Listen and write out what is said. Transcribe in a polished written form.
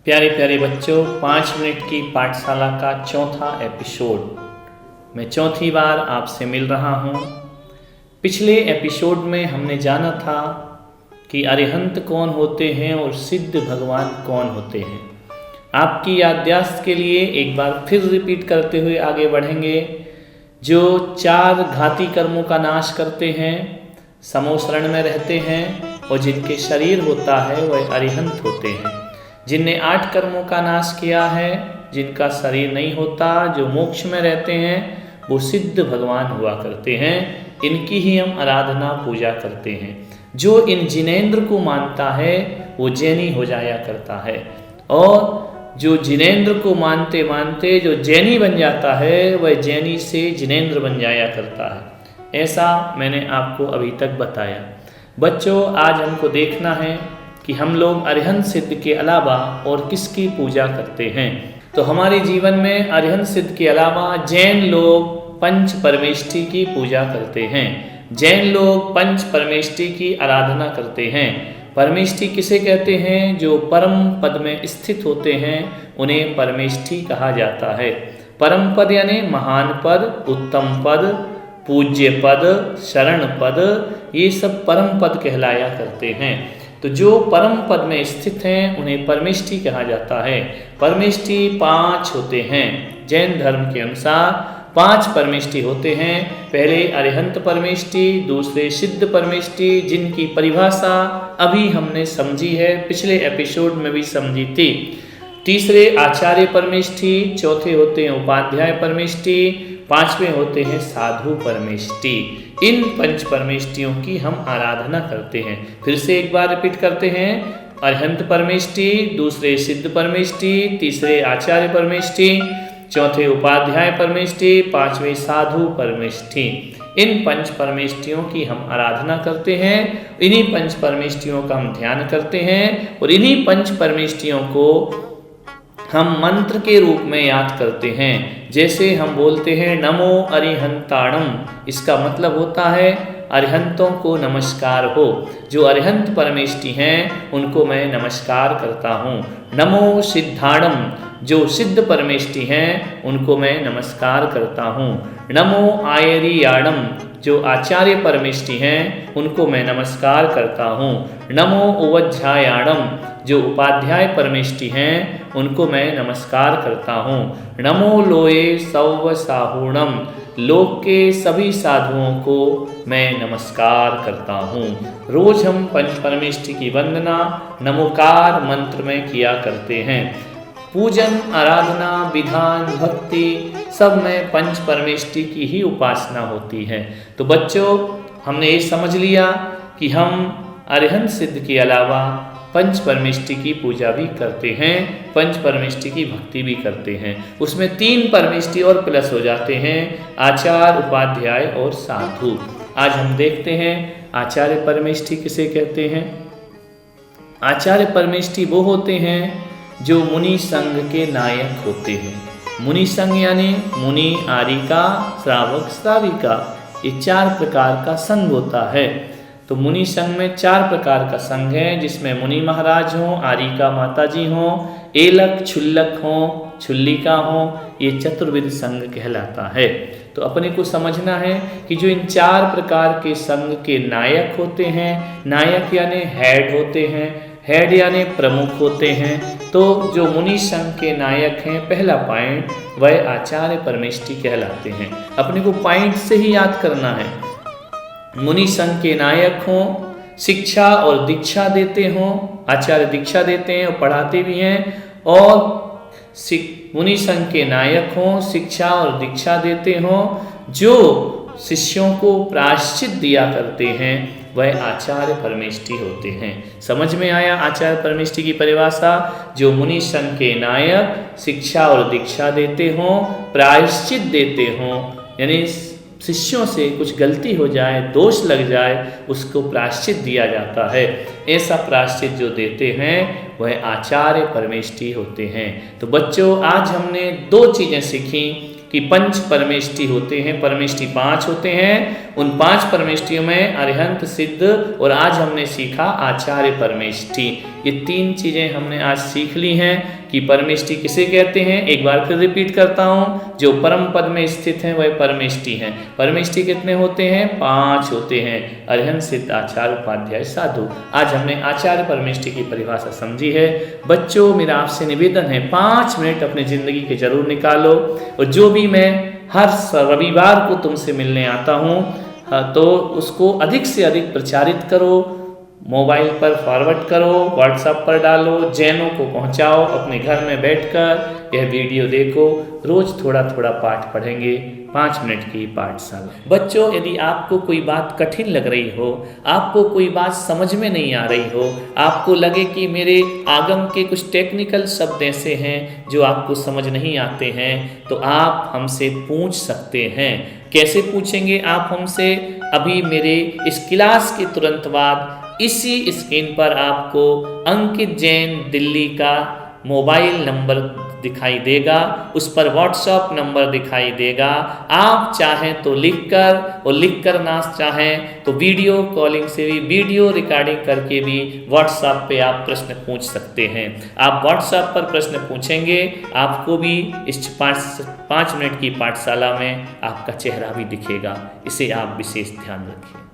प्यारे प्यारे बच्चों, 5 मिनट की पाठशाला का चौथा एपिसोड मैं चौथी बार आपसे मिल रहा हूँ। पिछले एपिसोड में हमने जाना था कि अरिहंत कौन होते हैं और सिद्ध भगवान कौन होते हैं। आपकी याददाश्त के लिए एक बार फिर रिपीट करते हुए आगे बढ़ेंगे। जो 4 घाती कर्मों का नाश करते हैं, समोशरण में रहते हैं और जिनके शरीर होता है वह अरिहंत होते हैं। जिनने 8 कर्मों का नाश किया है, जिनका शरीर नहीं होता, जो मोक्ष में रहते हैं, वो सिद्ध भगवान हुआ करते हैं। इनकी ही हम आराधना पूजा करते हैं। जो इन जिनेंद्र को मानता है वो जैनी हो जाया करता है, और जो जिनेंद्र को मानते मानते जो जैनी बन जाता है वह जैनी से जिनेंद्र बन जाया करता है। ऐसा मैंने आपको अभी तक बताया। बच्चों, आज हमको देखना है कि हम लोग अरिहंत सिद्ध के अलावा और किसकी पूजा करते हैं। तो हमारे जीवन में अरिहंत सिद्ध के अलावा जैन लोग पंच परमेष्ठी की पूजा करते हैं। जैन लोग पंच परमेष्ठी की आराधना करते हैं। परमेष्ठी किसे कहते हैं? जो परम पद में स्थित होते हैं उन्हें परमेष्ठी कहा जाता है। परम पद यानी महान पद, उत्तम पद, पूज्य पद, शरण पद, ये सब परम पद कहलाया करते हैं। तो जो परम पद में स्थित हैं उन्हें परमेष्ठी कहा जाता है। परमेष्ठी 5 होते हैं। जैन धर्म के अनुसार 5 परमेष्ठी होते हैं। पहले अरिहंत परमेष्ठी, दूसरे सिद्ध परमेष्ठी जिनकी परिभाषा अभी हमने समझी है, पिछले एपिसोड में भी समझी थी। तीसरे आचार्य परमेष्ठी, चौथे होते हैं उपाध्याय परमेष्ठी, 5वें होते हैं साधु परमेष्ठी। इन पंच परमेष्ठियों की हम आराधना करते हैं। फिर से एक बार रिपीट करते हैं। अरिहंत परमेष्ठी, दूसरे सिद्ध परमेष्ठी, तीसरे आचार्य परमेष्ठी, चौथे उपाध्याय परमेष्ठी, 5वें साधु परमेष्ठी। इन पंच परमेष्ठियों की हम आराधना करते हैं। इन्हीं पंच परमेष्ठियों का हम ध्यान करते हैं और इन्हीं पंच परमेष्ठियों को हम मंत्र के रूप में याद करते हैं। जैसे हम बोलते हैं नमो अरिहंताणम, इसका मतलब होता है अरिहंतों को नमस्कार हो। जो अरिहंत परमेष्ठी हैं उनको मैं नमस्कार करता हूँ। नमो सिद्धाणम, जो सिद्ध परमेष्ठी हैं उनको मैं नमस्कार करता हूँ। नमो आयरियाणम, जो आचार्य परमेष्ठी हैं उनको मैं नमस्कार करता हूँ। नमो उवज्झायाणम, जो उपाध्याय परमेष्ठी हैं उनको मैं नमस्कार करता हूँ। नमो लोए सौव साहूणम, लोक के सभी साधुओं को मैं नमस्कार करता हूँ। रोज हम पंच परमेष्ठी की वंदना नमोकार मंत्र में किया करते हैं। पूजन, आराधना, विधान, भक्ति सब में पंच परमेष्ठी की ही उपासना होती है। तो बच्चों, हमने ये समझ लिया कि हम अरिहंत सिद्ध के अलावा पंच परमेष्ठी की पूजा भी करते हैं, पंच परमेष्ठी की भक्ति भी करते हैं। उसमें 3 परमेष्ठी और प्लस हो जाते हैं, आचार्य, उपाध्याय और साधु। आज हम देखते हैं आचार्य परमेष्ठी किसे कहते हैं। आचार्य परमेष्ठी वो होते हैं जो मुनि संघ के नायक होते हैं। मुनि संघ यानी मुनि, आरिका, श्रावक, श्राविका, ये 4 प्रकार का संघ होता है। तो मुनि संघ में 4 प्रकार का संघ है, जिसमें मुनि महाराज हों, आरिका माता जी हों, एलक छुल्लक हों, छुल्लिका हों, ये चतुर्विध संघ कहलाता है। तो अपने को समझना है कि जो इन 4 प्रकार के संघ के नायक होते हैं, नायक यानी हेड होते हैं, हेड यानी प्रमुख होते हैं। तो जो मुनि संघ के नायक हैं, पहला पॉइंट, वह आचार्य परमेष्ठी कहलाते हैं। अपने को पॉइंट से ही याद करना है। मुनि संघ के नायक हों, शिक्षा और दीक्षा देते हों, आचार्य दीक्षा देते हैं और पढ़ाते भी हैं, और मुनि संघ के नायक हों, शिक्षा और दीक्षा देते हों, जो शिष्यों को प्रायश्चित दिया करते हैं, वह आचार्य परमेष्ठी होते हैं। समझ में आया आचार्य परमेष्ठी की परिभाषा? जो मुनि संघ के नायक शिक्षा और दीक्षा देते हों, प्रायश्चित देते हों, यानी शिष्यों से कुछ गलती हो जाए, दोष लग जाए, उसको प्रायश्चित दिया जाता है। ऐसा प्रायश्चित जो देते हैं वह आचार्य परमेष्ठी होते हैं। तो बच्चों, आज हमने 2 चीज़ें सीखी। कि पंच परमेष्टि होते हैं, परमेष्टि 5 होते हैं। उन 5 परमेष्टियों में अरिहंत, सिद्ध और आज हमने सीखा आचार्य परमेष्टि। ये 3 चीज़ें हमने आज सीख ली हैं कि परमेष्टि किसे कहते हैं। एक बार फिर रिपीट करता हूँ, जो परम पद में स्थित हैं वह परमेष्टि हैं। परमेष्टि कितने होते हैं? 5 होते हैं, अरिहंत, सिद्ध, आचार्य, उपाध्याय, साधु। आज हमने आचार्य परमेष्टि की परिभाषा समझी है। बच्चों, मेरा आपसे निवेदन है 5 मिनट अपनी ज़िंदगी के जरूर निकालो, और जो भी मैं हर रविवार को तुमसे मिलने आता हूँ तो उसको अधिक से अधिक प्रचारित करो, मोबाइल पर फॉरवर्ड करो, व्हाट्सएप पर डालो, जैनों को पहुंचाओ, अपने घर में बैठकर यह वीडियो देखो। रोज थोड़ा थोड़ा पाठ पढ़ेंगे, 5 मिनट की पाठशाला। बच्चों, यदि आपको कोई बात कठिन लग रही हो, आपको कोई बात समझ में नहीं आ रही हो, आपको लगे कि मेरे आगम के कुछ टेक्निकल शब्द ऐसे हैं जो आपको समझ नहीं आते हैं, तो आप हमसे पूछ सकते हैं। कैसे पूछेंगे आप हमसे? अभी मेरे इस क्लास के तुरंत बाद इसी स्क्रीन पर आपको अंकित जैन दिल्ली का मोबाइल नंबर दिखाई देगा, उस पर व्हाट्सएप नंबर दिखाई देगा। आप चाहें तो लिखकर ना चाहें तो वीडियो कॉलिंग से भी, वीडियो रिकॉर्डिंग करके भी व्हाट्सएप पे आप प्रश्न पूछ सकते हैं। आप व्हाट्सएप पर प्रश्न पूछेंगे, आपको भी इस 5 मिनट की पाठशाला में आपका चेहरा भी दिखेगा। इसे आप विशेष ध्यान रखिए।